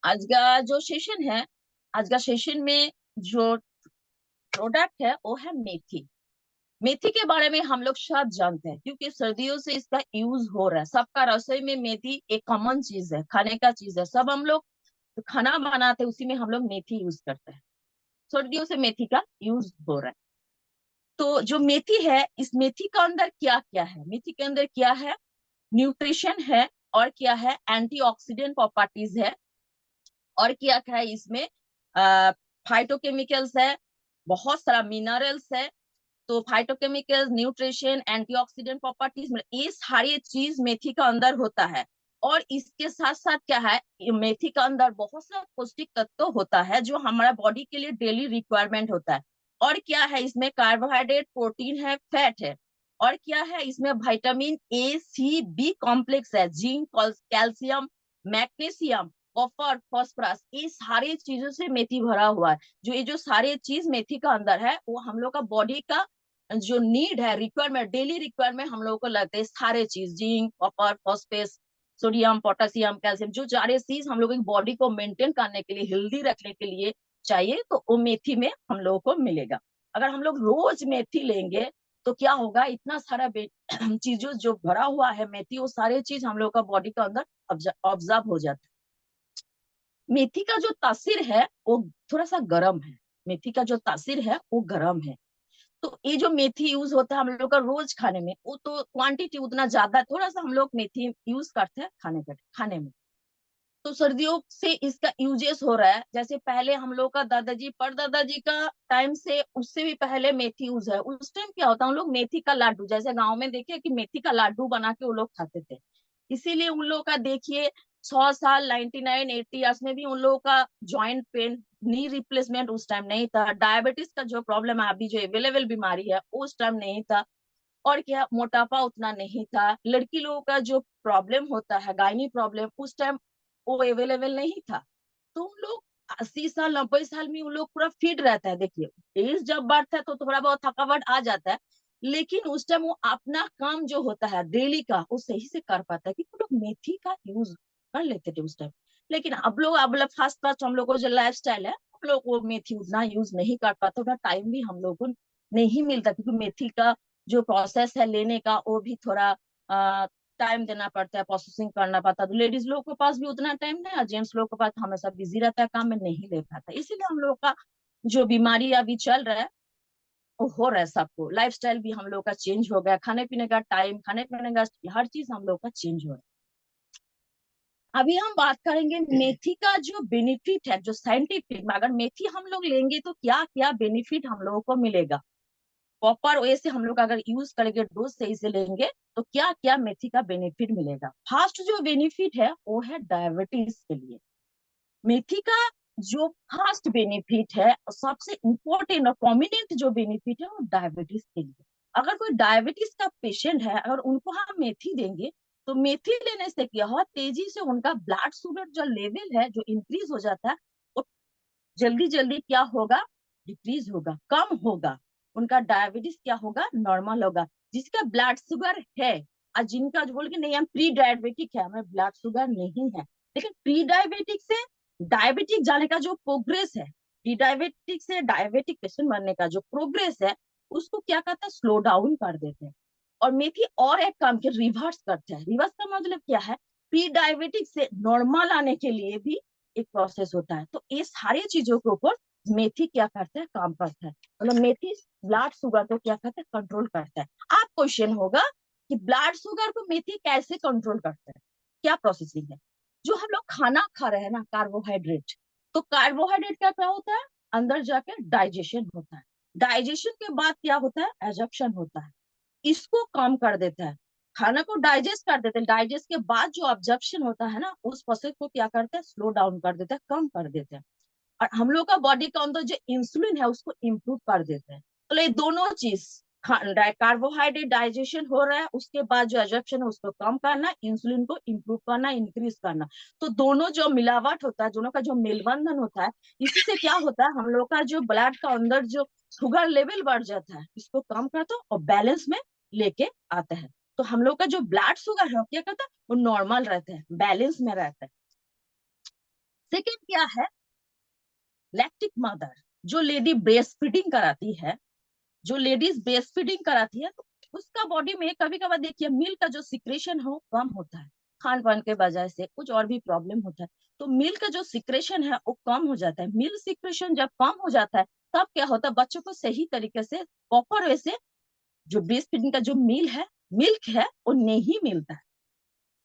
आज का जो सेशन है, आज का सेशन में जो प्रोडक्ट है वो है मेथी। मेथी के बारे में हम लोग सब जानते हैं क्योंकि सर्दियों से इसका यूज हो रहा है। सबका रसोई में मेथी एक कॉमन चीज है, खाने का चीज है। सब हम लोग खाना बनाते हैं उसी में हम लोग मेथी यूज करते हैं। सर्दियों से मेथी का यूज हो रहा है। तो जो मेथी है, इस मेथी का अंदर क्या क्या है, मेथी के अंदर क्या है? न्यूट्रिशन है, और क्या है, एंटीऑक्सीडेंट प्रॉपर्टीज है, और क्या क्या है इसमें, फाइटोकेमिकल्स है, बहुत सारा मिनरल्स है। तो फाइटोकेमिकल्स, न्यूट्रिशन, एंटीऑक्सीडेंट प्रॉपर्टीज, ये सारी चीज मेथी का अंदर होता है। और इसके साथ साथ क्या है, ये मेथी का अंदर बहुत सा पौष्टिक तत्व होता है जो हमारा बॉडी के लिए डेली रिक्वायरमेंट होता है। और क्या है, इसमें कार्बोहाइड्रेट, प्रोटीन है, फैट है। और क्या है, इसमें vitamin A, C, B complex है, zinc, calcium, magnesium, copper, phosphorus, ये सारी चीजों से मेथी भरा हुआ है। जो ये जो सारे चीज मेथी का अंदर है वो हम लोग का बॉडी का जो नीड है, रिक्वायरमेंट, डेली रिक्वायरमेंट हम लोगों को लगते हैं सारे चीज, zinc, copper, phosphate, sodium, potassium, calcium, जो सारे चीज हम लोगों की बॉडी को मेंटेन करने के लिए, हेल्दी रखने के लिए चाहिए, तो वो मेथी में हम लोगों को मिलेगा। अगर हम लोग रोज मेथी लेंगे तो क्या होगा, इतना सारा चीजों जो भरा हुआ है मेथी, वो सारे चीज हम लोग का बॉडी के अंदर ऑब्जर्व हो जाता है। मेथी का जो तासीर है वो थोड़ा सा गर्म है। मेथी का जो तासीर है वो गर्म है। तो ये जो मेथी यूज होता है हम लोग का रोज खाने में, वो तो क्वांटिटी उतना ज्यादा, थोड़ा सा हम लोग मेथी यूज करते हैं खाने में। तो सर्दियों से इसका यूजेस हो रहा है। जैसे पहले हम लोग का दादाजी, परदादाजी का टाइम से, उससे भी पहले मेथी यूज है। उस टाइम क्या होता है, हम लोग मेथी का लाडू, जैसे गाँव में देखिए कि मेथी का लाडू बना के वो लोग खाते थे। इसीलिए उन लोगों का देखिए 100 साल, 99 80 ईयर्स में भी उन लोगों का जॉइंट पेन, नी रिप्लेसमेंट उस टाइम नहीं था। डायबिटीज का जो प्रॉब्लम है अभी, जो अवेलेबल बीमारी है, उस टाइम नहीं था। और क्या, मोटापा उतना नहीं था। लड़की लोगों का जो प्रॉब्लम होता है, गायनी प्रॉब्लम, उस टाइम वो अवेलेबल नहीं था। तो उन लोग 80 साल, 90 साल में उन लोग पूरा फिट रहता है। देखिए एज जब बढ़ता है तो थोड़ा बहुत थकावट आ जाता है, लेकिन उस टाइम वो अपना काम जो होता है डेली का वो सही से कर पाता है, क्योंकि वो लोग मेथी का यूज कर लेते थे उस टाइम। लेकिन अब लोग, अब फास्ट फास्ट हम लोग को जो लाइफ स्टाइल है, हम लोग वो मेथी उतना यूज नहीं कर पाते, उतना टाइम भी हम लोग को नहीं मिलता, क्योंकि मेथी का जो प्रोसेस है लेने का वो भी थोड़ा टाइम देना पड़ता है, प्रोसेसिंग करना पड़ता है। तो लेडीज लोग के पास भी उतना टाइम नहीं, और जेंट्स लोग के पास हमेशा बिजी रहता है, काम में नहीं ले पाता। इसीलिए हम लोग का जो बीमारी अभी चल रहा है वो हो रहा है। सबको लाइफस्टाइल भी हम लोग का चेंज हो गया, खाने पीने का टाइम, खाने पीने का हर चीज हम लोग का चेंज हो रहा है। अभी हम बात करेंगे मेथी का जो बेनिफिट है, जो साइंटिफिक में, अगर मेथी हम लोग लेंगे तो क्या क्या बेनिफिट हम लोगों को मिलेगा। प्रॉपर वे से हम लोग अगर यूज करेंगे, डोज सही से लेंगे, तो क्या क्या मेथी का बेनिफिट मिलेगा। फर्स्ट जो बेनिफिट है वो है डायबिटीज के लिए। मेथी का जो फर्स्ट बेनिफिट है, सबसे इंपॉर्टेंट और प्रोमिनेंट जो बेनिफिट है, वो डायबिटीज के लिए। अगर कोई डायबिटीज का पेशेंट है, अगर उनको हम मेथी देंगे, तो मेथी लेने से क्या हो, तेजी से उनका ब्लड शुगर जो लेवल है, जो इंक्रीज हो जाता है, वो जल्दी जल्दी क्या होगा, डिक्रीज होगा, कम होगा। उनका डायबिटीज क्या होगा, नॉर्मल होगा। जिसका ब्लड शुगर है, और जिनका जो बोल के नहीं हम प्री डायबिटिक है, हमें ब्लड शुगर नहीं है, लेकिन प्री डायबिटिक से डायबिटिक जाने का जो प्रोग्रेस है, प्री डायबिटिक से डायबिटिक पेशेंट बनने का जो प्रोग्रेस है, उसको क्या कहता है, स्लो डाउन कर देते हैं। और मेथी और एक काम के रिवर्स करते हैं। रिवर्स का मतलब क्या है, प्री डायबिटिक से नॉर्मल आने के लिए भी एक प्रोसेस होता है। तो ये सारी चीजों के ऊपर मेथी क्या करता है, काम करता है। मतलब मेथी ब्लड शुगर को क्या करता है, कंट्रोल करता है। आप क्वेश्चन होगा कि ब्लड शुगर को मेथी कैसे कंट्रोल करता है, क्या प्रोसेसिंग है। जो हम लोग खाना खा रहे हैं ना, कार्बोहाइड्रेट, तो कार्बोहाइड्रेट क्या क्या होता है, अंदर जाके डाइजेशन होता है। डाइजेशन के बाद क्या होता है, एजप्शन होता है। इसको कम कर देता है, खाना को डाइजेस्ट कर देते हैं। डाइजेस्ट के बाद जो ऑब्जर्प्शन होता है ना, उस प्रोसेस को क्या करते हैं, स्लो डाउन कर देते हैं, कम कर देते हैं। और हम लोग का बॉडी का अंदर जो इंसुलिन है उसको इम्प्रूव कर देते हैं। तो ये दोनों चीज, कार्बोहाइड्रेट डाइजेशन हो रहा है, उसके बाद जो एब्जॉर्प्शन है उसको कम करना, इंसुलिन को इम्प्रूव करना, इंक्रीज करना। तो दोनों जो मिलावट होता है, दोनों का जो मेलबंधन होता है, इसी से क्या होता है, हम लोग का जो ब्लड का अंदर जो शुगर लेवल बढ़ जाता है, इसको कम करता है और बैलेंस में लेके आता है। तो हम लोग का जो ब्लड शुगर है क्या कहता है, वो नॉर्मल रहता है, बैलेंस में रहता है। सेकेंड क्या है, लैक्टिक मदर, जो लेडी ब्रेस्ट फीडिंग कराती है, जो लेडीज ब्रेस्ट फीडिंग कराती है, तो उसका बॉडी में कभी कभार देखिए मिल्क का जो सिक्रेशन हो कम होता है, खान पान के वजह से कुछ और भी प्रॉब्लम होता है, तो मिल्क का जो सिक्रेशन है वो कम हो जाता है। मिल्क सिक्रेशन जब कम हो जाता है तब क्या होता है, बच्चों को सही तरीके से प्रॉपर वे से जो ब्रेस्ट फीडिंग का जो मिल्क है वो नहीं मिलता है।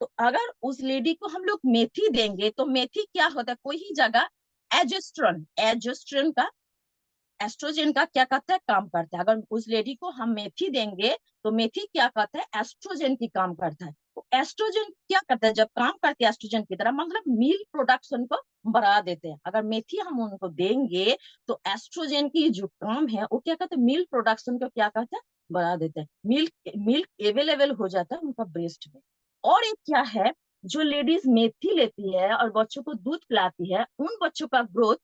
तो अगर उस लेडी को हम लोग मेथी देंगे तो मेथी क्या होता है, कोई ही जगह एजेस्ट्रन एजेस्ट्रन का एस्ट्रोजन का क्या कहता है काम करता है। अगर उस लेडी को हम मेथी देंगे तो मेथी क्या कहता है, एस्ट्रोजन की काम करता है। तो एस्ट्रोजन क्या करता है, जब काम करते हैं एस्ट्रोजन की तरह, मतलब मिल्क प्रोडक्शन को बढ़ा देते हैं। अगर मेथी हम उनको देंगे तो एस्ट्रोजन की जो काम है वो क्या कहते हैं, मिल्क प्रोडक्शन को क्या कहता है, बढ़ा देते हैं। मिल्क मिल्क अवेलेबल हो जाता है उनका ब्रेस्ट में। और एक क्या है, जो लेडीज मेथी लेती है और बच्चों को दूध पिलाती है, उन बच्चों का ग्रोथ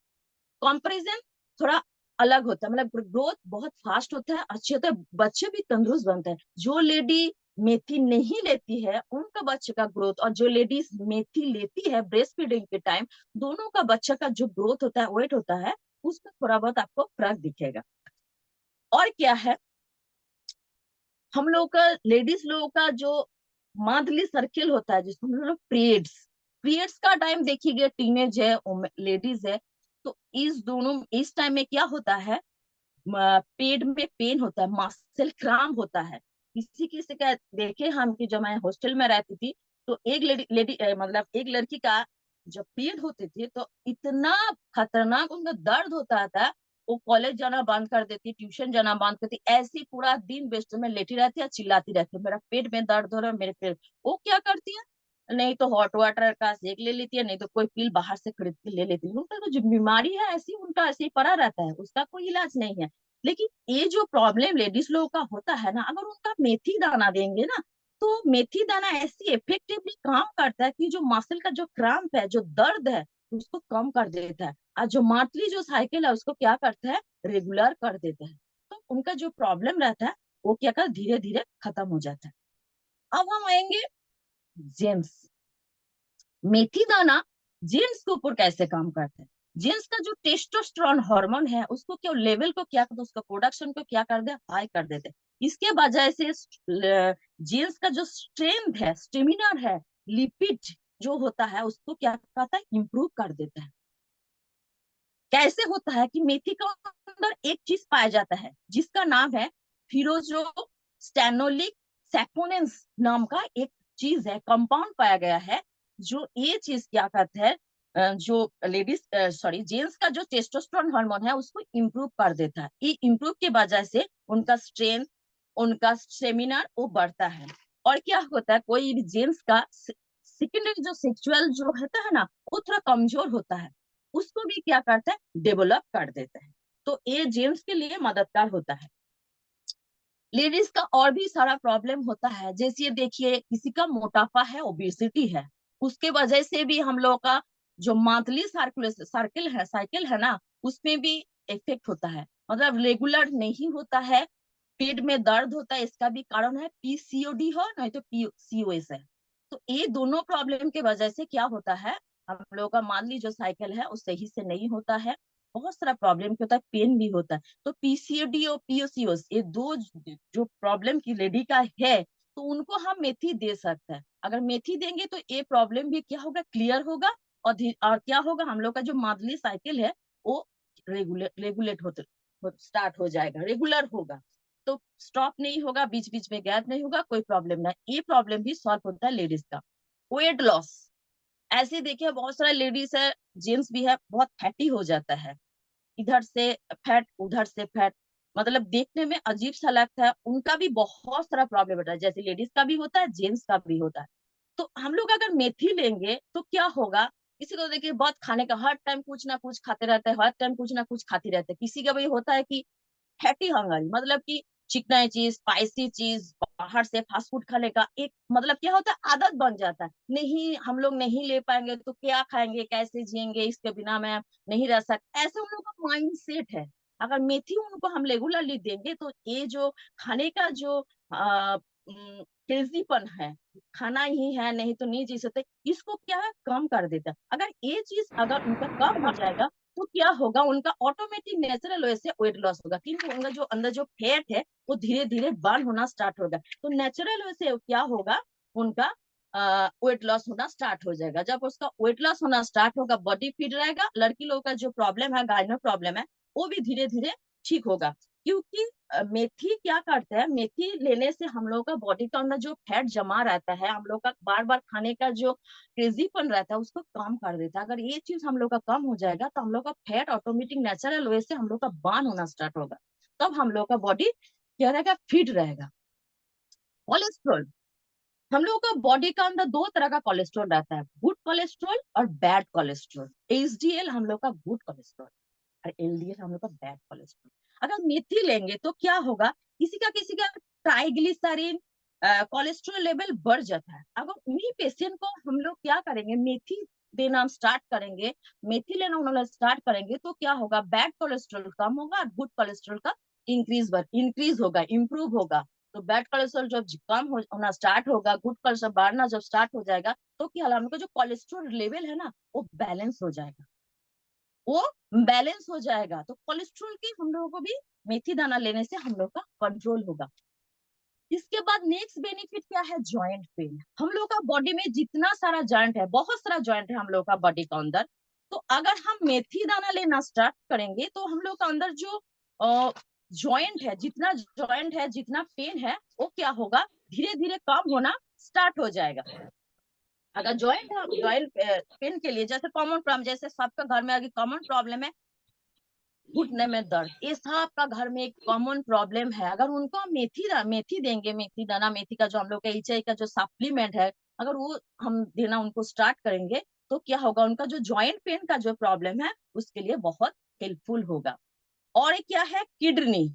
कंपैरिजन थोड़ा अलग होता है, मतलब ग्रोथ बहुत फास्ट होता है, अच्छे होता है, बच्चे भी तंदुरुस्त बनते हैं। जो लेडी मेथी नहीं लेती है उनका बच्चे का ग्रोथ, और जो लेडीज मेथी लेती है ब्रेस्ट फीडिंग के टाइम, दोनों का बच्चा का जो ग्रोथ होता है, वेट होता है, उसमें थोड़ा बहुत आपको फर्क दिखेगा। और क्या है, हम लोग का लेडीज लोगों का जो मंथली सर्किल होता है, जिसको हम लोग पीरियड्स पीरियड्स का टाइम देखिए, टीनेज है, लेडीज है, तो इस दोनों इस टाइम में क्या होता है, पेट में पेन होता है, मसल क्रैम्प होता है। किसी किसी का देखे हम कि जब मैं हॉस्टल में रहती थी, तो एक लेडी लेडी मतलब एक लड़की का जब पीरियड होती थी तो इतना खतरनाक उनका दर्द होता था, वो कॉलेज जाना बंद कर देती, ट्यूशन जाना बंद करती, ऐसी पूरा दिन बेस्ट में लेटी रहती है, चिल्लाती रहती है मेरा पेट में दर्द हो रहा है, मेरे पेट। वो क्या करती है, नहीं तो हॉट वाटर का सेक ले लेती है, नहीं तो कोई पिल बाहर से खरीद के ले लेती है। उनका तो जो बीमारी है ऐसी, उनका ऐसे ही पड़ा रहता है, उसका कोई इलाज नहीं है। लेकिन ये जो प्रॉब्लम लेडीज लोगों का होता है ना, अगर उनका मेथी दाना देंगे ना, तो मेथी दाना ऐसी इफेक्टिवली काम करता है कि जो मसल का जो क्रैम्प है, जो दर्द है, उसको कम कर देता है, और जो मंथली जो साइकिल है उसको क्या करता है, रेगुलर कर देता है। तो उनका जो प्रॉब्लम रहता है वो क्या कर धीरे धीरे खत्म हो जाता है। अब हम आएंगे जेम्स, मेथी दाना जीन्स के ऊपर कैसे काम करता है। जीन्स का जो टेस्टोस्टेरोन हार्मोन है उसको क्या लेवल को क्या करते, उसका प्रोडक्शन को क्या कर दे, हाई कर देते। इसके वजह से जीन्स का जो स्ट्रेंथ है, स्टेमिना है, लिपिड जो होता है उसको क्या करता है, इंप्रूव कर देता है। कैसे होता है कि मेथी के अंदर एक चीज पाया जाता है जिसका नाम है फिरोजो स्टेनोलिक सैपोनेंस नाम का एक चीज है, कंपाउंड पाया गया है। जो ये चीज क्या करता है, जो लेडीज सॉरी जेंट्स का जो टेस्टोस्टेरोन हार्मोन है उसको इम्प्रूव कर देता है। ये इम्प्रूव की वजह से उनका स्ट्रेंथ, उनका स्टेमिना वो बढ़ता है। और क्या होता है, कोई भी जेंट्स का सेकेंडरी जो सेक्सुअल जो होता है ना, वो थोड़ा कमजोर होता है, उसको भी क्या करता है, डेवलप कर देता है। तो ये जेंट्स के लिए मददगार होता है। लेडीज का और भी सारा प्रॉब्लम होता है, जैसे ये देखिए किसी का मोटापा है, ओबेसिटी है, उसके वजह से भी हम लोग का जो मंथली साइकिल है ना, उसमें भी इफेक्ट होता है, मतलब रेगुलर नहीं होता है, पेट में दर्द होता है। इसका भी कारण है पीसीओडी हो, नहीं तो पीसीओएस है। तो ये दोनों प्रॉब्लम के वजह से क्या होता है, हम लोग का मंथली जो साइकिल है वो सही से नहीं होता है, बहुत सारा प्रॉब्लम होता है, पेन भी होता है। तो पीसीओडी और पीओसीओएस ये दो जो प्रॉब्लम की लेडी का है, तो उनको हम मेथी दे सकते हैं। अगर मेथी देंगे तो ये प्रॉब्लम भी क्या होगा, क्लियर होगा, और क्या होगा, हम लोग का जो मंथली साइकिल है वो रेगुलेट होते स्टार्ट हो जाएगा, रेगुलर होगा। तो स्टॉप नहीं होगा, बीच बीच में गैप नहीं होगा, कोई प्रॉब्लम नहीं। ये प्रॉब्लम भी सॉल्व होता है लेडीज का। वेट लॉस, ऐसे देखिए बहुत सारे लेडीज है, जेंट्स भी है, बहुत फैटी हो जाता है, इधर से फैट उधर से फैट, मतलब देखने में अजीब सा लगता है। उनका भी बहुत सारा प्रॉब्लम होता है, जैसे लेडीज का भी होता है, जेंट्स का भी होता है। तो हम लोग अगर मेथी लेंगे तो क्या होगा, किसी को देखिए बहुत खाने का हर टाइम कुछ ना कुछ खाते रहते हैं, हर टाइम कुछ ना कुछ खाते रहते हैं। किसी का भी होता है कि हैटी हंगरी, मतलब कि चिकनाई चीज, स्पाइसी चीज, बाहर से फास्ट फूड खाने का एक मतलब क्या होता है, आदत बन जाता है। नहीं हम लोग नहीं ले पाएंगे तो क्या खाएंगे, कैसे जिएंगे, इसके बिना मैं नहीं रह सकता, ऐसे उन लोग का माइंड सेट है। अगर मेथी उनको हम रेगुलरली देंगे तो ये जो खाने का जो क्रेजीपन है, खाना ही है नहीं तो नहीं जी सकते, इसको क्या है कम कर देता है। अगर ये चीज अगर उनका कम हो जाएगा तो क्या होगा, उनका ऑटोमेटिक नेचुरल वे से वेट लॉस होगा, क्योंकि उनका जो अंदर जो फैट है वो धीरे धीरे बर्न होना स्टार्ट होगा। तो नेचुरल वे से क्या होगा, उनका वेट लॉस होना स्टार्ट हो जाएगा। जब उसका वेट लॉस होना स्टार्ट होगा, बॉडी फिट रहेगा, लड़की लोग का जो प्रॉब्लम है, गाइनो प्रॉब्लम है, वो भी धीरे धीरे ठीक होगा। क्योंकि मेथी क्या करता है, मेथी लेने से हम लोग का बॉडी का अंदर जो फैट जमा रहता है, हम लोग का बार बार खाने का जो क्रेजीपन रहता है उसको कम कर देता है। अगर ये चीज हम लोग का कम हो जाएगा तो हम लोग का फैट ऑटोमेटिक नेचुरल वे से हम लोग का बर्न होना स्टार्ट होगा, तब हम लोग का बॉडी क्या रहेगा, फिट रहेगा। कोलेस्ट्रॉल, हम लोग का बॉडी का अंदर दो तरह का कोलेस्ट्रॉल रहता है, गुड कोलेस्ट्रॉल और बैड कोलेस्ट्रॉल। एचडीएल हम लोग का गुड कोलेस्ट्रॉल और एलडीएल हम लोग का बैड कोलेस्ट्रॉल। अगर मेथी लेंगे तो क्या होगा, किसी का ट्राइग्लिसरीन कोलेस्ट्रॉल लेवल बढ़ जाता है। अगर उन्हीं पेशेंट को हम लोग क्या करेंगे, मेथी देना हम स्टार्ट करेंगे, मेथी लेना उन्होंने स्टार्ट करेंगे, तो क्या होगा, बैड कोलेस्ट्रॉल कम होगा और गुड कोलेस्ट्रॉल का इंक्रीज होगा, इंप्रूव होगा। तो बैड कोलेस्ट्रॉल जब कम होना स्टार्ट होगा, गुड कोलेस्ट्रॉल बढ़ना जब स्टार्ट हो जाएगा, तो क्या हम लोग का जो कोलेस्ट्रॉल लेवल है ना वो बैलेंस हो जाएगा, वो बैलेंस हो जाएगा। तो कोलेस्ट्रॉल की हम लोगों को भी मेथी दाना लेने से हम लोग का कंट्रोल होगा। इसके बाद नेक्स्ट बेनिफिट क्या है, जॉइंट पेन। हम लोग का बॉडी में जितना सारा जॉइंट है, बहुत सारा जॉइंट है हम लोग का बॉडी का अंदर, तो अगर हम मेथी दाना लेना स्टार्ट करेंगे तो हम लोग का अंदर जो जॉइंट है, जितना जॉइंट है, जितना पेन है, वो क्या होगा, धीरे धीरे कम होना स्टार्ट हो जाएगा। अगर जॉइंट पेन के लिए जैसे कॉमन प्रॉब्लम, जैसे सबका घर में अगर कॉमन प्रॉब्लम है घुटने में दर्द, ये सबका घर में एक कॉमन प्रॉब्लम है। अगर उनको हम मेथी देंगे, मेथी दाना, मेथी का जो हम लोग का एचआई का जो सप्लीमेंट है, अगर वो हम देना उनको स्टार्ट करेंगे, तो क्या होगा, उनका जो जॉइंट पेन का जो प्रॉब्लम है उसके लिए बहुत हेल्पफुल होगा। और एक क्या है, किडनी।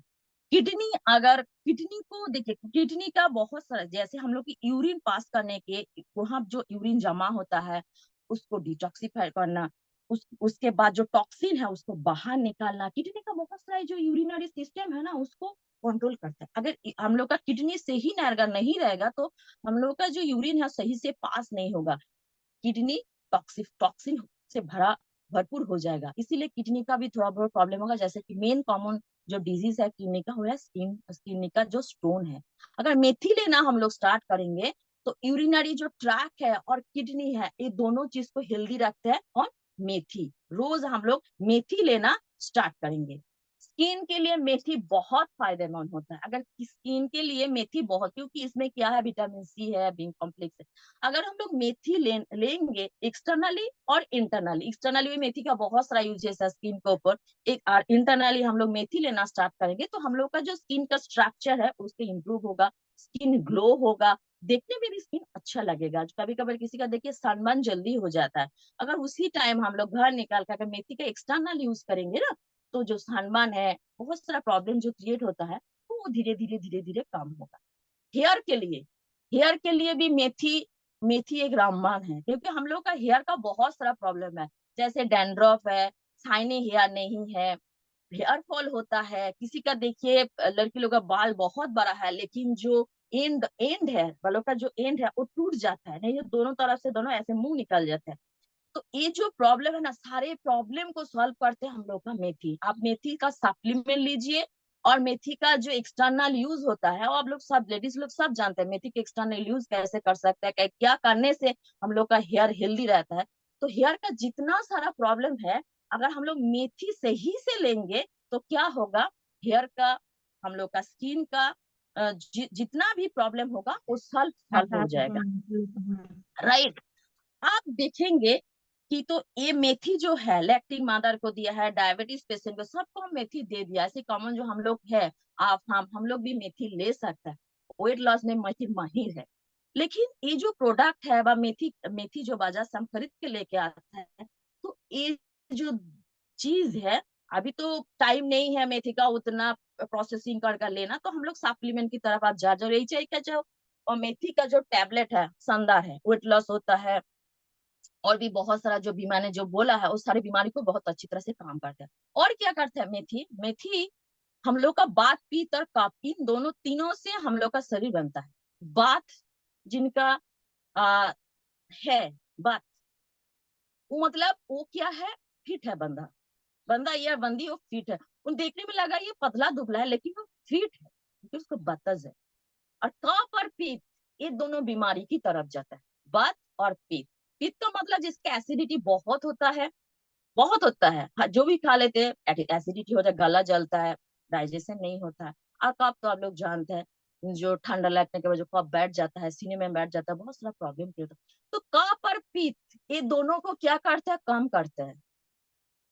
किडनी, अगर किडनी को देखिए, किडनी का बहुत सारा, जैसे हम लोग की यूरिन पास करने के, वहां जो यूरिन जमा होता है उसको डिटॉक्सिफाई करना, उसके बाद जो टॉक्सिन है उसको बाहर निकालना, किडनी का बहुत सारा जो यूरिनरी सिस्टम है ना उसको कंट्रोल करता है। अगर हम लोग का किडनी से ही अगर नहीं रहेगा तो हम लोग का जो यूरिन है सही से पास नहीं होगा, किडनी टॉक्सिन से भरा भरपूर हो जाएगा। इसीलिए किडनी का भी थोड़ा बहुत प्रॉब्लम होगा। जैसे कि मेन कॉमन जो डिजीज है किडनी का, वो है किडनी का जो स्टोन है। अगर मेथी लेना हम लोग स्टार्ट करेंगे तो यूरिनरी जो ट्रैक है और किडनी है, ये दोनों चीज को हेल्दी रखते हैं। और मेथी, रोज हम लोग मेथी लेना स्टार्ट करेंगे। स्किन के लिए मेथी बहुत फायदेमंद होता है। अगर स्किन के लिए मेथी बहुत, क्योंकि इसमें क्या है, विटामिन सी है, बी कॉम्प्लेक्स है। अगर हम लोग मेथी लेंगे एक्सटर्नली और इंटरनली, एक्सटर्नली भी मेथी का बहुत सारा यूजेस है स्किन के ऊपर, एक इंटरनली हम लोग मेथी लेना स्टार्ट करेंगे तो हम लोग का जो स्किन का स्ट्रक्चर है उसके इम्प्रूव होगा, स्किन ग्लो होगा, देखने में भी स्किन अच्छा लगेगा। कभी कभी किसी का देखिए सनबर्न जल्दी हो जाता है, अगर उसी टाइम हम लोग घर निकाल कर मेथी का एक्सटर्नल यूज करेंगे ना, तो जो सनबर्न है, बहुत सारा प्रॉब्लम जो क्रिएट होता है, तो वो धीरे धीरे कम होगा। हेयर के लिए, हेयर के लिए भी मेथी मेथी एक रामबाण है, क्योंकि हम लोग का हेयर का बहुत सारा प्रॉब्लम है। जैसे डैंड्रफ है, शाइनी हेयर नहीं है, हेयर फॉल होता है, किसी का देखिए लड़की लोग का बाल बहुत बड़ा है लेकिन जो एंड एंड है, बालों का जो एंड है वो टूट जाता है, नहीं, ये दोनों तरफ से दोनों ऐसे मुंह निकल जाते हैं। तो ये जो प्रॉब्लम है ना, सारे प्रॉब्लम को सॉल्व करते हैं हम लोग का मेथी। आप मेथी का सप्लीमेंट लीजिए, और मेथी का जो एक्सटर्नल यूज होता है वो आप लोग सब लेडीज लोग सब जानते हैं, मेथी के एक्सटर्नल यूज कैसे कर सकते हैं, क्या करने से हम लोग का हेयर हेल्दी रहता है। तो हेयर का जितना सारा प्रॉब्लम है, अगर हम लोग मेथी सही से लेंगे तो क्या होगा, हेयर का, हम लोग का स्किन का जितना भी प्रॉब्लम होगा वो सॉल्व सॉल्व हो जाएगा। राइट। आप देखेंगे कि तो ये मेथी जो है, लैक्टिंग मदर को दिया है, डायबिटीज पेशेंट को, सबको हम मेथी दे दिया। ऐसे कॉमन जो हम लोग है, आप हम लोग भी मेथी ले सकते हैं, वेट लॉस में मेथी माहिर है। लेकिन ये जो प्रोडक्ट है वह मेथी मेथी जो बाजार से हम खरीद के लेके आता है, तो ये जो चीज है, अभी तो टाइम नहीं है मेथी का उतना प्रोसेसिंग कर लेना, तो हम लोग सप्लीमेंट की तरफ आप जा रही चाहिए जो। और मेथी का जो टैबलेट है शानदार है, वेट लॉस होता है, और भी बहुत सारा जो बीमारी जो बोला है उस सारी बीमारी को बहुत अच्छी तरह से काम करता है। और क्या करता है मेथी, मेथी हम लोग का बात, पीत और कफ, इन दोनों तीनों से हम लोग का शरीर बनता है। बात जिनका है, बात, वो मतलब वो क्या है, फिट है बंदा, बंदा या बंदी वो फिट है, उन देखने में लगा ये पतला दुबला है लेकिन वो फिट है क्योंकि उसको बतज है। और कफ और पित्त, ये दोनों बीमारी की तरफ जाता है, बात और पित्त। पित्त का मतलब जिसका एसिडिटी बहुत होता है, बहुत होता है, हाँ, जो भी खा लेते हैं एसिडिटी हो जाए, गला जलता है, डाइजेशन नहीं होता है। और कफ तो आप लोग जानते हैं, जो ठंडा लगने के बाद जो कफ बैठ जाता है, सीने में बैठ जाता है, बहुत सारा प्रॉब्लम क्रिएट होता है। तो कफ और पित्त ये दोनों को क्या करते हैं, कम करते हैं।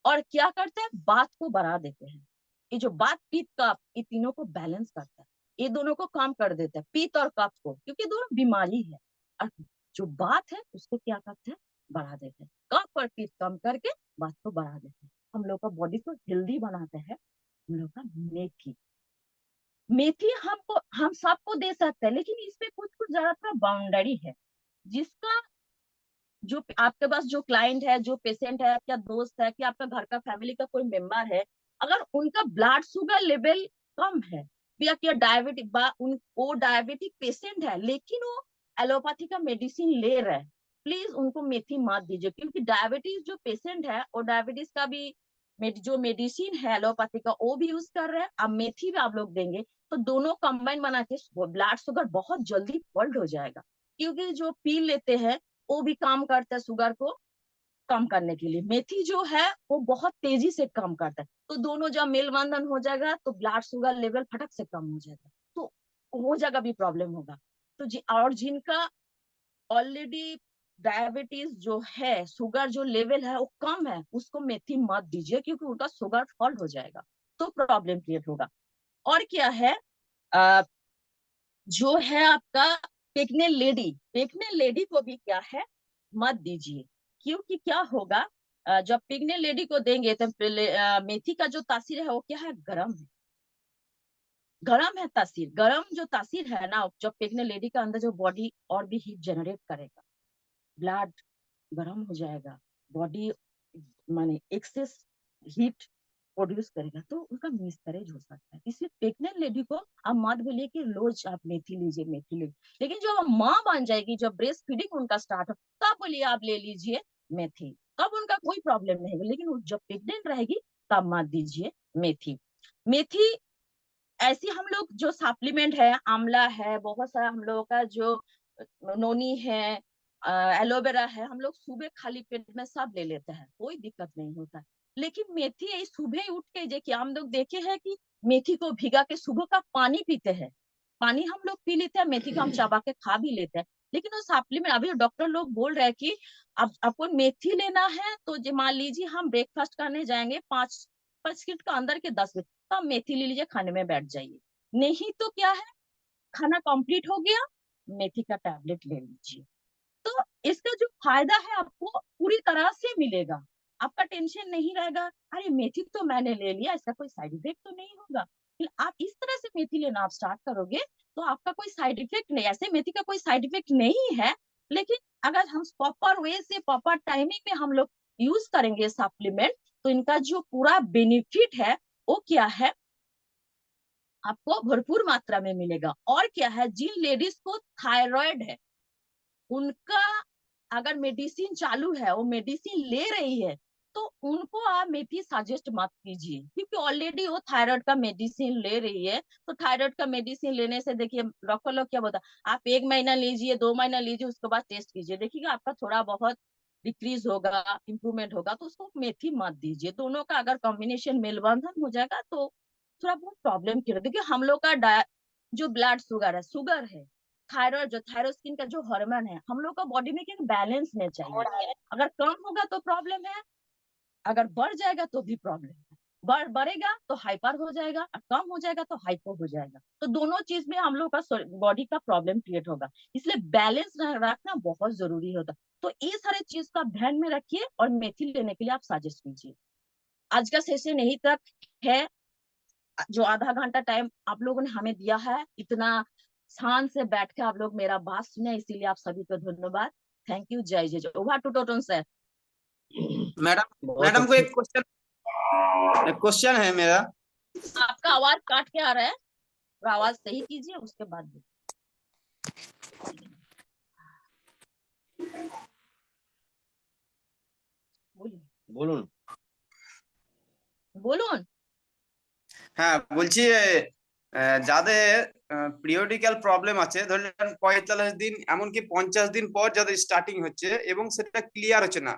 और क्या करते हैं, बात को बढ़ा देते हैं। ये जो बात, पित्त, कफ, ये तीनों को बैलेंस करता है, ये दोनों को कम कर देता है, पित्त और कफ को, क्योंकि दोनों बीमारी है। और जो बात है उसको क्या करते हैं, बढ़ा देते हैं। कफ और पित्त कम करके बात को बढ़ा देते हैं। हम लोग का बॉडी को हेल्दी बनाते हैं हम लोग का मेथी। मेथी हमको, हम सबको दे सकते हैं, लेकिन इसमें कुछ कुछ जरा सा बाउंड्री है, जिसका, जो आपके पास जो क्लाइंट है, जो पेशेंट है, क्या दोस्त है, कि आपका घर का फैमिली का कोई मेंबर है, अगर उनका ब्लड शुगर लेवल कम है, या क्या डायबिटिक वो डायबिटिक पेशेंट है लेकिन वो एलोपैथी का मेडिसिन ले रहा है, प्लीज उनको मेथी मत दीजिए, क्योंकि डायबिटीज जो पेशेंट है और डायबिटीज का भी जो मेडिसिन है एलोपैथी का वो भी यूज कर रहे हैं, अब मेथी भी आप लोग देंगे तो दोनों कंबाइन बना के ब्लड शुगर बहुत जल्दी फॉल्ट हो जाएगा। क्योंकि जो पी लेते हैं वो भी काम करता है शुगर को कम करने के लिए, मेथी जो है वो बहुत तेजी से कम करता है, तो दोनों जब मेलबंधन हो जाएगा तो ब्लड शुगर लेवल फटक से कम हो जाएगा, तो हो जाएगा भी प्रॉब्लम होगा। तो और जिनका ऑलरेडी डायबिटीज जो है, शुगर जो लेवल है वो कम है, उसको मेथी मत दीजिए, क्योंकि उनका शुगर फॉल्ट हो जाएगा तो प्रॉब्लम क्रिएट होगा। और क्या है, अ, जो है आपका प्रेग्नेंट लेडी को भी क्या है, मत दीजिए, क्योंकि क्या होगा, जब प्रेग्नेंट लेडी को देंगे तो पहले मेथी का जो तासीर है वो क्या है, गरम है, गरम है तासीर, गरम जो तासीर है ना, जब प्रेग्नेंट लेडी का अंदर जो बॉडी और भी हीट जनरेट करेगा, ब्लड गरम हो जाएगा, बॉडी माने एक्सेस हीट प्रोड्यूस करेगा, तो उनका मिसकैरेज हो सकता है। इसलिए प्रेग्नेंट लेडी को आप मत बोलिए कि रोज आप मेथी लीजिए, मेथी लीजिए, लेकिन जब माँ बन जाएगी, जब ब्रेस्ट फीडिंग उनका स्टार्ट हो, तब बोलिए आप ले लीजिए मेथी, तब उनका कोई प्रॉब्लम नहीं है, लेकिन जब प्रेग्नेंट रहेगी तब मत दीजिए मेथी। मेथी ऐसी हम लोग जो सप्लीमेंट है, आंवला है, बहुत सारा हम लोगों का जो नोनी है, एलोवेरा है, हम लोग सुबह खाली पेट में सब ले लेते हैं, कोई दिक्कत नहीं होता। लेकिन मेथी ये सुबह उठ के देखिए, हम लोग देखे हैं कि मेथी को भिगा के सुबह का पानी पीते हैं, पानी हम लोग पी लेते हैं, मेथी को हम चबा के खा भी लेते हैं, लेकिन वो सप्लीमेंट, अभी डॉक्टर लोग बोल रहे हैं कि अब आपको मेथी लेना है तो मान लीजिए हम ब्रेकफास्ट करने जाएंगे 5 5 मिनट का अंदर के 10 मिनट, तो आप मेथी ले लीजिए, खाने में बैठ जाइए, नहीं तो क्या है, खाना कंप्लीट हो गया, मेथी का टैबलेट ले लीजिए। तो इसका जो फायदा है आपको पूरी तरह से मिलेगा, आपका टेंशन नहीं रहेगा, अरे मेथी तो मैंने ले लिया, इसका कोई साइड इफेक्ट तो नहीं होगा। आप इस तरह से मेथी लेना आप स्टार्ट करोगे तो आपका कोई साइड इफेक्ट नहीं, ऐसे मेथी का कोई साइड इफेक्ट नहीं है, लेकिन अगर हम प्रॉपर वे से प्रॉपर टाइमिंग में हम लोग यूज करेंगे सप्लीमेंट, तो इनका जो पूरा बेनिफिट है वो क्या है, आपको भरपूर मात्रा में मिलेगा। और क्या है, जिन लेडीज को थायराइड है, उनका अगर मेडिसिन चालू है, वो मेडिसिन ले रही है, तो उनको आप मेथी सजेस्ट मत कीजिए, क्योंकि ऑलरेडी वो थायराइड का मेडिसिन ले रही है, तो थायराइड का मेडिसिन लेने से देखिए डॉक्टर लोग क्या बोलता है, आप 1 महीना लीजिए, 2 महीना लीजिए, उसके बाद टेस्ट कीजिए, देखिएगा आपका थोड़ा बहुत डिक्रीज होगा, इंप्रूवमेंट होगा, तो उसको मेथी मत दीजिए। दोनों का अगर कॉम्बिनेशन मेलबंधन हो जाएगा तो थोड़ा बहुत प्रॉब्लम क्रिएट, देखिए हम लोग का जो ब्लड शुगर है, थायराइड, जो थायरोस्किन का जो हार्मोन है, हम लोग का बॉडी में क्या बैलेंस में चाहिए, अगर कम होगा तो प्रॉब्लम है, अगर बढ़ जाएगा तो भी प्रॉब्लम है, बढ़ेगा तो हाइपर हो जाएगा, और कम हो जाएगा तो हाइपो हो जाएगा, तो दोनों चीज में हम लोग का बॉडी का प्रॉब्लम क्रिएट होगा, इसलिए बैलेंस रखना बहुत जरूरी होता। तो ये सारे चीज का ध्यान में रखिए और मेथी लेने के लिए आप सजेस्ट कीजिए। आज का सेशन यही तक है, जो आधा घंटा टाइम आप लोगों ने हमें दिया है, इतना शान से बैठ के आप लोग मेरा बात सुने, इसीलिए आप सभी को धन्यवाद। थैंक यू, जय जय जय। Over to Totan sir. Madam बहुत मैडम को अच्छे। एक क्वेश्चन है मेरा। आपका आवाज काट के आ रहा है, आवाज सही कीजिए उसके बाद। বলুন। বলুন। হ্যাঁ বলছি যাদের পিরিয়ডিক্যাল প্রবলেম আছে ধরলেন 45 দিন এমনকি 50 দিন পর যাদের স্টার্টিং হচ্ছে এবং সেটা ক্লিয়ার হচ্ছে না,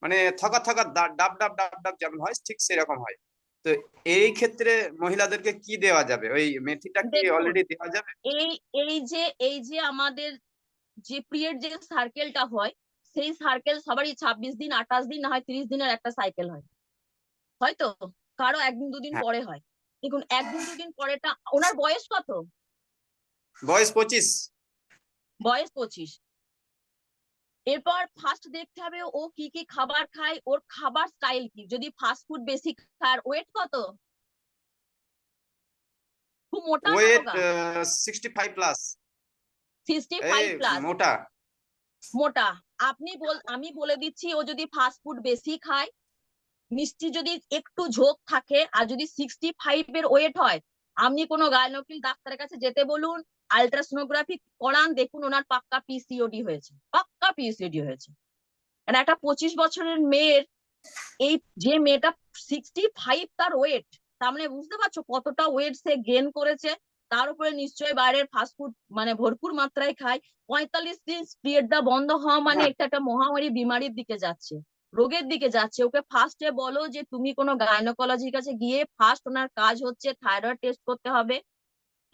মানে থকা থকা ডাব ডাব ডাব ডাব যেমন হয় ঠিক সেরকম হয়, তো এই ক্ষেত্রে মহিলাদেরকে কি দেওয়া যাবে? ওই মেথিটা কি দেখুন, অলরেডি দেওয়া যাবে? এই যে আমাদের যে পিরিয়ড যে সার্কেলটা হয়, সেই সার্কেল সবারই 26 দিন, 28 দিন, না হয় 30 দিনের একটা সাইকেল হয়, হয়তো কারো একদিন দুদিন হ্যাঁ, পরে হয়। দেখুন, একদিন দুদিন পরেটা, ওনার বয়স কত? বয়স 25। বয়স 25। এরপর ফার্স্ট দেখতে হবে ও কি কি খাবার খায়, ওর খাবার স্টাইল কি। যদি ফাস্ট ফুড বেশি খায়, ওয়েট কত? খুব মোটা না ওয়েট রোগা? 65 প্লাস। 65 এই প্লাস। মোটা। মোটা। আমি বলে দিচ্ছি, ও যদি ফাস্ট ফুড বেশি খায়, মিষ্টি যদি একটু ঝোঁক থাকে, আর যদি 65 এর ওয়েট হয়, আপনি কোনো গাইনোকিল ডাক্তারের কাছে যেতে বলুন, আলট্রাসোনোগ্রাফি করান, দেখুন ওনার পাক্কা পিসিওডি হয়েছে, পাক্কা পিসিওডি হয়েছে। একটা 25 বছরের মেয়ের, এই যে মেয়েটা 65 তার ওয়েট, তার মানে বুঝতে পারছো কতটা ওয়েট সে গেন করেছে। তার উপরে নিশ্চয়ই বাইরের ফাস্টফুড মানে ভরপুর মাত্রায় খায়। 45 দিন পিরিয়ডটা বন্ধ হওয়া মানে হ্যাঁ, একটা মহামারী বিমারির দিকে যাচ্ছে, রোগের দিকে যাচ্ছে। ওকে ফার্স্টে বলো যে তুমি কোনো গাইনোকোলজির কাছে গিয়ে, ফার্স্ট ওনার কাজ হচ্ছে থাইরয়েড টেস্ট করতে হবে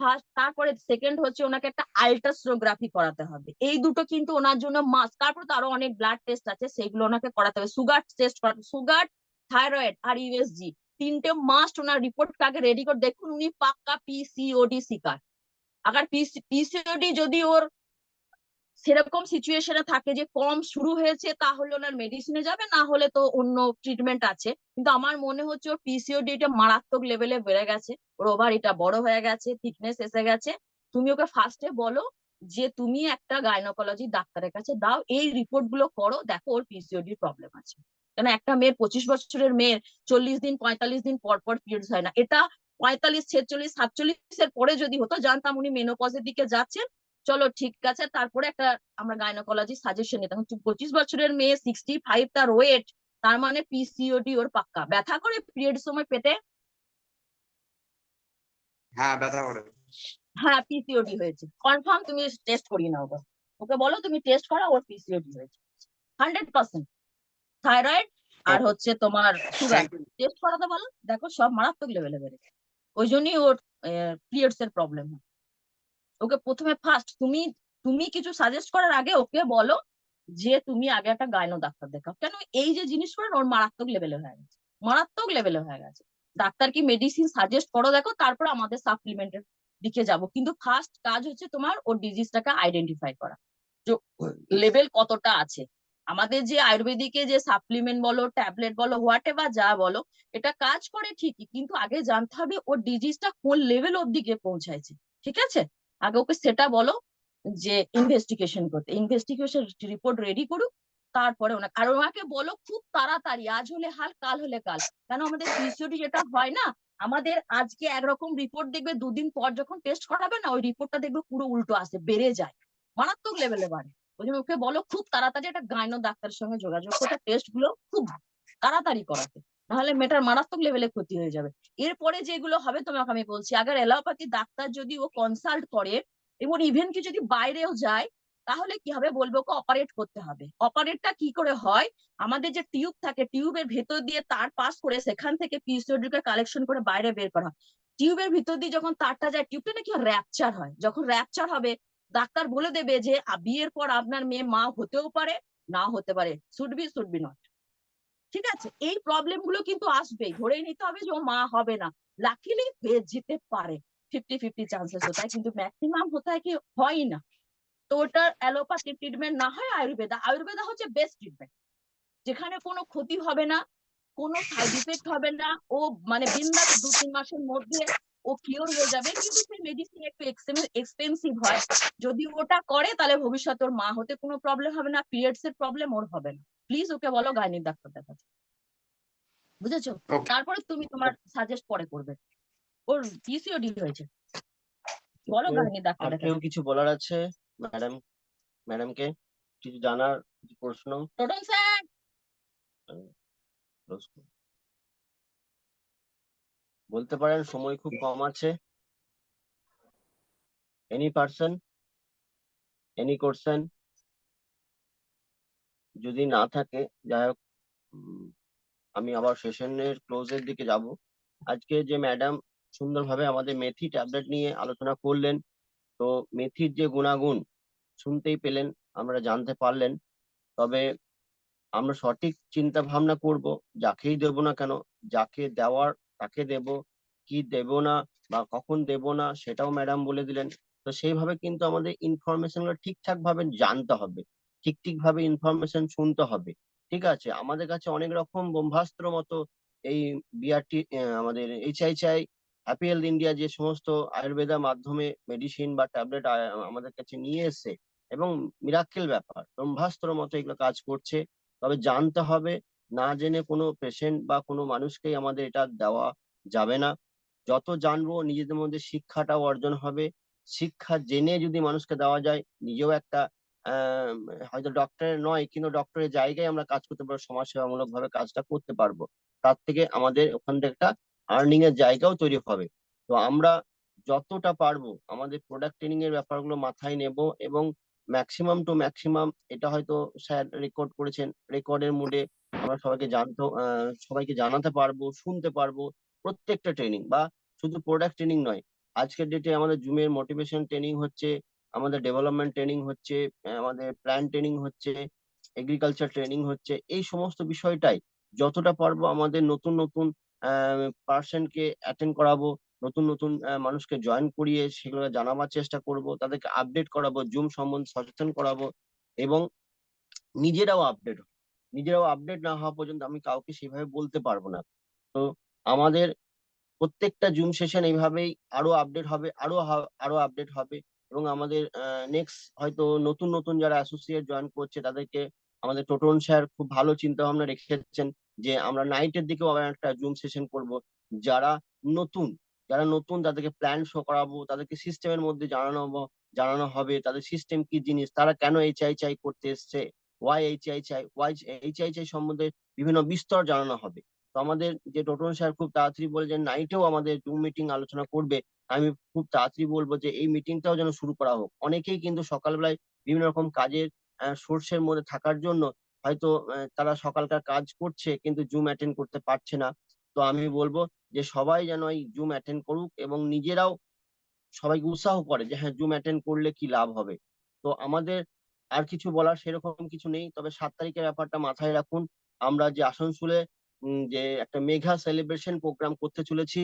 ফার্স্ট, তারপরে সেকেন্ড হচ্ছে ওনাকে একটা আলট্রাসোনোগ্রাফি করাতে হবে। এই দুটো কিন্তু ওনার জন্য মাস্ট। তারপর তো আরো অনেক ব্লাড টেস্ট আছে, সেগুলো ওনাকে করাতে হবে। সুগার টেস্ট করাতে, সুগার, থাইরয়েড আর ইউএসজি, তিনটে মাস্ট। ওনার রিপোর্ট আগে রেডি করে দেখুন উনি পাক্কা পিসিওডি শিকার। আবার পিসিওডি যদি ওর সেরকম সিচুয়েশনে থাকে যে কম শুরু হয়েছে, তাহলে ওনার মেডিসিনে যাবে, না হলে তো অন্য ট্রিটমেন্ট আছে। কিন্তু আমার মনে হচ্ছে ওর পিসিওডি এটা মারাত্মক লেভেলে বেড়ে গেছে, ওর ওভারিটা বড় হয়ে গেছে, থিকনেস এসে গেছে। তুমি ওকে ফার্স্টে বলো যে তুমি একটা গাইনোকোলজি ডাক্তারের কাছে দাও, এই রিপোর্ট গুলো করো, দেখো ওর পিসিওডি প্রবলেম আছে। কেন একটা মেয়ের, 25 বছরের মেয়ের 40 দিন 45 দিন পর পর পিরিয়ডস হয় না। এটা 45, 46, 47 এর পরে যদি হতো, জানতাম উনি মেনোপজের দিকে যাচ্ছেন, চলো ঠিক আছে, তারপরে একটা আমরা গাইনোকোলজি সাজেশন নিতাম। 25 বছরের মেয়ে, 65 তার ওয়েট, তার মানে পিসিওডি ওর পাক্কা। ব্যথা করে পিরিয়ড সময় পেটে? হ্যাঁ ব্যথা করে। হ্যাঁ, পিসিওডি হয়েছে কনফার্ম। তুমি টেস্ট করিয়ে নাও ওকে, ওকে বলো তুমি টেস্ট করা, ওর পিসিওডি হয়েছে 100%। থাইরয়েড আর ওকে, হচ্ছে তোমার সুগার থ্যাংক ইউ। টেস্ট করাতে বলো, দেখো সব মারাত্মক লেভেলে বেড়েছে। ওই জন্যই ওর পিরিয়ডস এর প্রবলেম হয়। ওকে প্রথমে ফার্স্ট তুমি তুমি কিছু সাজেস্ট করার আগে ওকে বলো যে তুমি আগে একটা গাইনো ডাক্তার দেখাও। কেন এই যে জিনিস করেন ওর মারাত্মক লেভেলে হয়ে গেছে, মারাত্মক লেভেলে হয়ে গেছে। ডাক্তার কি মেডিসিন সাজেস্ট করো, দেখো, তারপর আমাদের সাপ্লিমেন্টের দিকে যাব। কিন্তু ফার্স্ট কাজ হচ্ছে তোমার ওর ডিজিজটাকে আইডেন্টিফাই করা, যে লেভেল কতটা আছে। আমাদের যে আয়ুর্বেদিকে যে সাপ্লিমেন্ট বলো, ট্যাবলেট বলো, হোয়াট এভার যা বলো, এটা কাজ করে ঠিকই, কিন্তু আগে জানতে হবে ওর ডিজিজটা কোন লেভেল অব্দি গিয়ে পৌঁছাইছে। ঠিক আছে, আগে ওকে সেটা বলো, যে ইনভেস্টিগেশন করতে, ইনভেস্টিগেশন রিপোর্ট রেডি করুক। তারপরে আর ওনাকে বলো খুব তাড়াতাড়ি, আজ হলে হাল, কাল হলে কাল। কেন আমাদের পিসিওডি যেটা হয় না, আমাদের আজকে একরকম রিপোর্ট দেখবে, দুদিন পর যখন টেস্ট করাবে না, ওই রিপোর্টটা দেখবে পুরো উল্টো আসে, বেড়ে যায়, মারাত্মক লেভেলে বাড়ে। ওই জন্য ওকে বলো খুব তাড়াতাড়ি একটা গাইনো ডাক্তারের সঙ্গে যোগাযোগ করতে, টেস্ট গুলো খুব তাড়াতাড়ি করাতে, নাহলে মেয়েটার মারাত্মক লেভেলে ক্ষতি হয়ে যাবে। এরপরে যেগুলো হবে তোমাকে আমি বলছি, আগে এলোপ্যাথি ডাক্তার যদি ও কনসাল্ট করে, এবং ইভেন কি যদি বাইরেও যায়, তাহলে কি হবে বলবো, ওকে অপারেট করতে হবে। অপারেটটা কি করে হয়, আমাদের যে টিউব থাকে, টিউবের ভেতর দিয়ে তার পাস করে, সেখান থেকে পিসিওডিকে কালেকশন করে বাইরে বের করা হয়। টিউবের ভিতর দিয়ে যখন তারটা যায়, টিউবটা নাকি র্যাপচার হয়। যখন র্যাপচার হবে, ডাক্তার বলে দেবে যে বিয়ের পর আপনার মেয়ে মা হতেও পারে, না হতে পারে, শুড বি নট। ঠিক আছে, এই প্রবলেম গুলো কিন্তু আসবেই, ধরেই নিতে হবে যে ও মা হবে না। লাকিলি হয়ে যেতে পারে, 50-50 চান্সেস হতে হয়, কিন্তু ম্যাক্সিমাম হতে হয় কি হয় না। তো ওটার অ্যালোপ্যাথি ট্রিটমেন্ট না হয় আয়ুর্বেদা। আয়ুর্বেদা হচ্ছে বেস্ট ট্রিটমেন্ট, যেখানে কোনো ক্ষতি হবে না, কোনো সাইড ইফেক্ট হবে না, ও মানে বিন্দাস 2-3 মাসের মধ্যে ও কিওর হয়ে যাবে। কিন্তু সেই মেডিসিন একটু এক্সপেন্সিভ হয়। যদি ওটা করে তাহলে ভবিষ্যতে ওর মা হতে কোনো প্রবলেম হবে না, পিরিয়ডস এর প্রবলেম ওর হবে না। প্লিজ ওকে বলো গাইনিক ডাক্তার দেখাতে, বুঝেছো? ওকে, তারপরে তুমি তোমার সাজেস্ট পরে করবে। ওর পিসিওডি হয়েছে, বলো গাইনিক ডাক্তার আর কেউ দেখাতে। কিছু বলার আছে? ম্যাডাম, ম্যাডামকে কিছু জানার কিছু প্রশ্ন? টোটন স্যার, বলতে পারেন, সময় খুব কম আছে। Any person, any question? যদি না থাকে, যাই হোক, আমি আবার সেশনের ক্লোজের দিকে যাব। আজকে যে ম্যাডাম সুন্দরভাবে আমাদের মেথি ট্যাবলেট নিয়ে আলোচনা করলেন, তো মেথির যে গুণাগুণ শুনতেই পেলেন, আমরা জানতে পারলেন। তবে আমরা সঠিক চিন্তা ভাবনা করব, যাকেই দেব না কেন, যাকে দেওয়ার তাকে দেব, কি দেব না বা কখন দেব না সেটাও ম্যাডাম বলে দিলেন। তো সেইভাবে কিন্তু আমাদের ইনফরমেশন গুলো ঠিকঠাক ভাবে জানতে হবে, ঠিক ঠিক ভাবে ইনফরমেশন শুনতে হবে। ঠিক আছে, আমাদের কাছে অনেক রকম ব্রহ্মাস্ত্র মতো এই বিআরটি, আমাদের এইচআইচিআই হ্যাপি হেলথ ইন্ডিয়া যে সমস্ত আয়ুর্বেদা মাধ্যমে মেডিসিন বা ট্যাবলেট আমাদের কাছে নিয়ে এসেছে, এবং মিরাক্কেল ব্যাপার, ব্রহ্মাস্ত্র মতো এগুলো কাজ করছে। তবে জানতে হবে, না জেনে কোনো পেশেন্ট বা কোনো মানুষকেই আমাদের এটা দেওয়া যাবে না। যত জানবো নিজেদের মধ্যে শিক্ষাটাও অর্জন হবে। শিক্ষা জেনে যদি মানুষকে দেওয়া যায়, নিজেও একটা আহ হয়তো ডক্টরের নয়, কিন্তু ডক্টরের জায়গায় আমরা কাজ করতে পারবো, সমাজসেবামূলক ভাবে কাজটা করতে পারবো। তার থেকে আমাদের ওখান থেকে একটা আর্নিং এর জায়গাও তৈরি হবে। তো আমরা যতটা পারবো আমাদের প্রোডাক্ট ট্রেনিং এর ব্যাপারগুলো মাথায় নেব, এবং ম্যাক্সিমাম টু ম্যাক্সিমাম, এটা হয়তো স্যার রেকর্ড করেছেন, রেকর্ডের মুডে আমরা সবাইকে জানাতে পারবো, শুনতে পারবো। প্রত্যেকটা ট্রেনিং, বা শুধু প্রোডাক্ট ট্রেনিং নয়, আজকের ডেটে আমাদের জুমের মোটিভেশন ট্রেনিং হচ্ছে, আমাদের ডেভেলপমেন্ট ট্রেনিং হচ্ছে, আমাদের প্ল্যান ট্রেনিং হচ্ছে, এগ্রিকালচার ট্রেনিং হচ্ছে। এই সমস্ত বিষয়টাই যতটা পারবো আমাদের নতুন নতুন পার্সনকে অ্যাটেন্ড করাবো, নতুন নতুন মানুষকে জয়েন করিয়ে সেগুলো জানাবার চেষ্টা করব, তাদেরকে আপডেট করাবো, জুম সম্বন্ধে সচেতন করাবো, এবং নিজেরাও আপডেট। নিজেরাও আপডেট না হওয়া পর্যন্ত আমি কাউকে সেভাবে বলতে পারবো না। তো আমাদের প্রত্যেকটা জুম সেশন এইভাবেই আরো আপডেট হবে, আরো আপডেট হবে। এবং আমাদের নেক্সট হয়তো নতুন নতুন যারা অ্যাসোসিয়েট জয়েন করছে তাদেরকে আমাদের টোটন স্যার খুব ভালো চিন্তা ভাবনা রেখেছেন যে আমরা নাইটের দিকেও আবার একটা জুম সেশন করব। যারা নতুন যারা নতুন তাদেরকে প্ল্যান শো করাবো, তাদেরকে সিস্টেমের মধ্যে জানানো হবে তাদের সিস্টেম কি জিনিস, তারা কেন এইচআইচিআই করতে এসছে, ওয়াই এইচআইচিআই সম্বন্ধে বিভিন্ন বিস্তর জানানো হবে। তো আমাদের যে টোটন স্যার খুব তাড়াতাড়ি বলে যে নাইটেও আমাদের জুম মিটিং আলোচনা করবে। আমি খুব তাড়াতাড়ি বলবো যে এই মিটিংটাও যেন শুরু করা হোক। অনেকেই কিন্তু সকালবেলায় বিভিন্ন রকম কাজের সোর্সের মধ্যে থাকার জন্য হয়তো তারা সকালকার কাজ করছে কিন্তু জুম অ্যাটেন্ড করতে পারছে না। তো আমি বলবো যে সবাই যেন এই জুম অ্যাটেন্ড করুক, এবং নিজেরাও সবাইকে উৎসাহ করে যে হ্যাঁ, জুম অ্যাটেন্ড করলে কি লাভ হবে। তো আমাদের আর কিছু বলার সেরকম কিছু নেই, তবে 7 তারিখের ব্যাপারটা মাথায় রাখুন। আমরা যে আসানসোলে যে একটা মেঘা সেলিব্রেশন প্রোগ্রাম করতে চলেছি,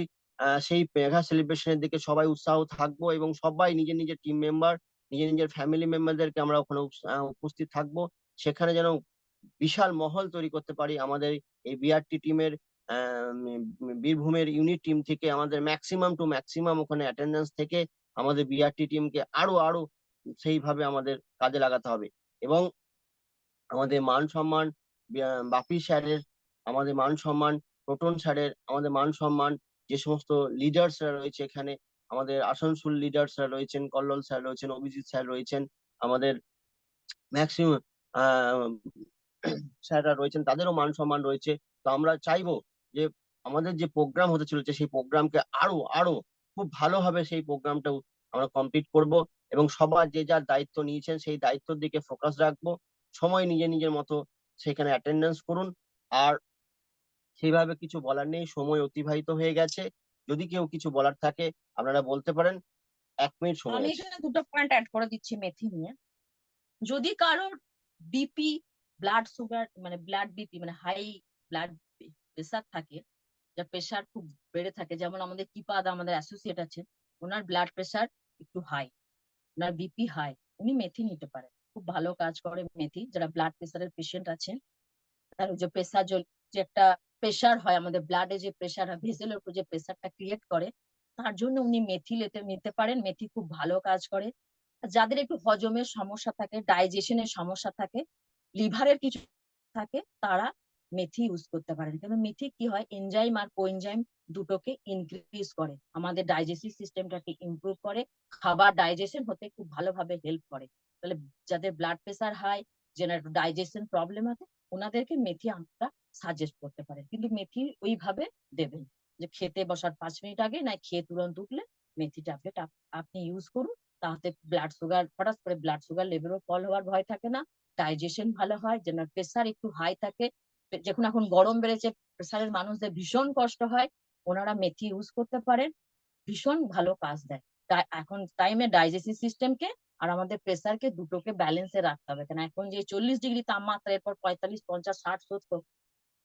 সেই মেঘা সেলিব্রেশনের দিকে সবাই উৎসাহ থাকবো, এবং সবাই নিজের নিজের টিম মেম্বার, নিজের নিজের ফ্যামিলি মেম্বারদেরকে আমরা ওখানে উপস্থিত থাকবো। সেখানে যেন বিশাল মহল তৈরি করতে পারি। আমাদের এই বিআরটি টিমের, বীরভূমের ইউনিট টিম থেকে আমাদের ম্যাক্সিমাম টু ম্যাক্সিমাম ওখানে অ্যাটেন্ডেন্স থেকে আমাদের বিআরটি টিমকে আরো আরো সেইভাবে আমাদের কাজে লাগাতে হবে। এবং আমাদের মান সম্মান, বাপি স্যারের আমাদের মান সম্মান, টোটন স্যারের আমাদের মান সম্মান, যে সমস্ত লিডার্সরা রয়েছে এখানে, আমাদের আসানসোল লিডার্সরা রয়েছেন, কল্লোল স্যার রয়েছেন, অভিজিৎ স্যার রয়েছেন, আমাদের ম্যাক্সিমাম স্যাররা রয়েছেন, তাদেরও মান সম্মান রয়েছে। তো আমরা চাইবো যে আমাদের যে প্রোগ্রাম হতে চলেছে সেই প্রোগ্রামকে আরো আরো খুব ভালোভাবে সেই প্রোগ্রামটাও আমরা কমপ্লিট করব, এবং সবার যে যার দায়িত্ব নিয়েছেন সেই দায়িত্বের দিকে ফোকাস রাখবো। সময় নিজের নিজের মতো সেখানে অ্যাটেন্ডেন্স করুন। আর সেইভাবে কিছু বলার নেই, সময় অতিবাহিত হয়ে গেছে। যদি কেউ কিছু বলার থাকে আপনারা বলতে পারেন, 1 মিনিট সময় আমি আছে। এখানে দুটো পয়েন্ট অ্যাড করে দিচ্ছি মেথি নিয়ে। যদি কারোর বিপি, ব্লাড সুগার মানে ব্লাড বিপি মানে হাই ব্লাড প্রেসার থাকে, যার প্রেসার খুব বেড়ে থাকে, যেমন আমাদের কিপাদ আমাদের অ্যাসোসিয়েট আছে, ওনার ব্লাড প্রেসার একটু হাই, ওনার বিপি হাই, উনি মেথি নিতে পারেন। খুব ভালো কাজ করে মেথি। যারা ব্লাড প্রেসারের পেশেন্ট আছেন, তার যে প্রেসার যে একটা প্রেসার হয় আমাদের ব্লাডে, যে প্রেসার হয় ভেসেলের উপর যে প্রেসারটা ক্রিয়েট করে, তার জন্য উনি মেথি নিতে পারেন। মেথি খুব ভালো কাজ করে। যাদের একটু হজমের সমস্যা থাকে, ডাইজেশনের সমস্যা থাকে, লিভারের কিছু থাকে, তারা মেথি ইউজ করতে পারেন। কারণ মেথি কি হয়, এনজাইম আর কোএনজাইম দুটোকে ইনক্রিজ করে, আমাদের ডাইজেস্টিভ সিস্টেমটাকে ইমপ্রুভ করে, খাবার ডাইজেশন হতে খুব ভালোভাবে হেল্প করে। তাহলে যাদের ব্লাড প্রেসার হাই, যারা ডাইজেশন প্রবলেম আছে, ওনাদেরকে মেথি আমরা সাজেস্ট করতে পারেন। কিন্তু মেথি ওইভাবে দেবেন যে খেতে বসার 5 মিনিট আগে, না খেয়ে তুরন্ত উঠলে মেথি ট্যাবলেট আপনি ইউজ করুন। তাতে ব্লাড সুগার, হঠাৎ করে ব্লাড সুগার লেভেলও ফল হওয়ার ভয় থাকে না, ডাইজেশন ভালো হয়। যেন প্রেসার একটু হাই থাকে, যখন এখন গরম বেড়েছে, প্রেসারের মানুষদের ভীষণ কষ্ট হয়, ওনারা মেথি ইউজ করতে পারেন, ভীষণ ভালো কাজ দেয়। তাই এখন টাইমে ডাইজেস্টিভ সিস্টেমকে আর আমাদের প্রেসারকে দুটোকে ব্যালেন্সে রাখতে হবে। কেন এখন যে 40 ডিগ্রি তাপমাত্রা, এরপর 45, 50, 60, 70,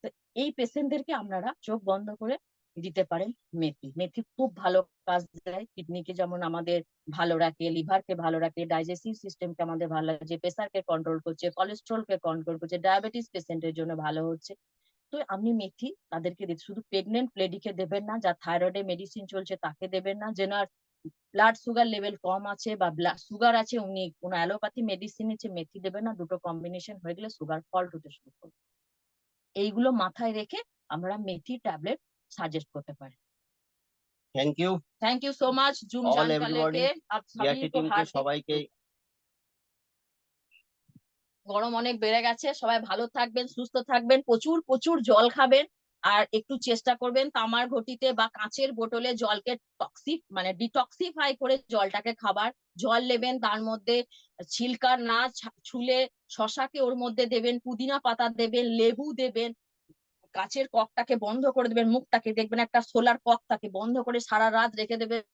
তো এই পেশেন্টদেরকে আপনারা চোখ বন্ধ করে দিতে পারেন মেথি। মেথি খুব ভালো কাজ দেয়, কিডনিকে যেমন আমাদের ভালো রাখে, লিভারকে ভালো রাখে, ডাইজেস্টিভ সিস্টেমকে আমাদের ভালো রাখে, প্রেসারকে কন্ট্রোল করছে, কোলেস্ট্রলকে কন্ট্রোল করছে, ডায়াবেটিস পেশেন্টের জন্য ভালো হচ্ছে। তো আপনি মেথি তাদেরকে শুধু প্রেগনেন্ট লেডিকে দেবেন না, যা থাইরয়েডের মেডিসিন চলছে তাকে দেবেন না, যেনার ব্লাড সুগার লেভেল কম আছে বা ব্লাড সুগার আছে, উনি কোনো অ্যালোপ্যাথি মেডিসিন নিচ্ছে, মেথি দেবেন না। দুটো কম্বিনেশন হয়ে গেলে সুগার ফল্ট হতে শুরু করবে। এইগুলো মাথায় রেখে আমরা মেথি ট্যাবলেট সাজেস্ট করতে পারি। Thank you so much zoom all join कर एवरीबॉडी, लेके आप टीआरटी सभी को टीम के हार्दिक। সবাইকে গরম অনেক বেড়ে গেছে, সবাই ভালো থাকবেন, সুস্থ থাকবেন, প্রচুর প্রচুর জল খাবেন, আর একটু চেষ্টা করবেন তামার ঘটিতে বা কাঁচের বোতলে জলকে ডিটক্সিফাই করে জলটাকে খাবার। জল নেবেন, তার মধ্যে ছিলকা না ছুলে শশাকে ওর মধ্যে দেবেন, পুদিনা পাতা দেবেন, লেবু দেবেন, কাচের ককটাকে বন্ধ করে দেবেন, মুখটাকে দেখবেন একটা সোলার কক তাকে বন্ধ করে সারা রাত রেখে দেবেন,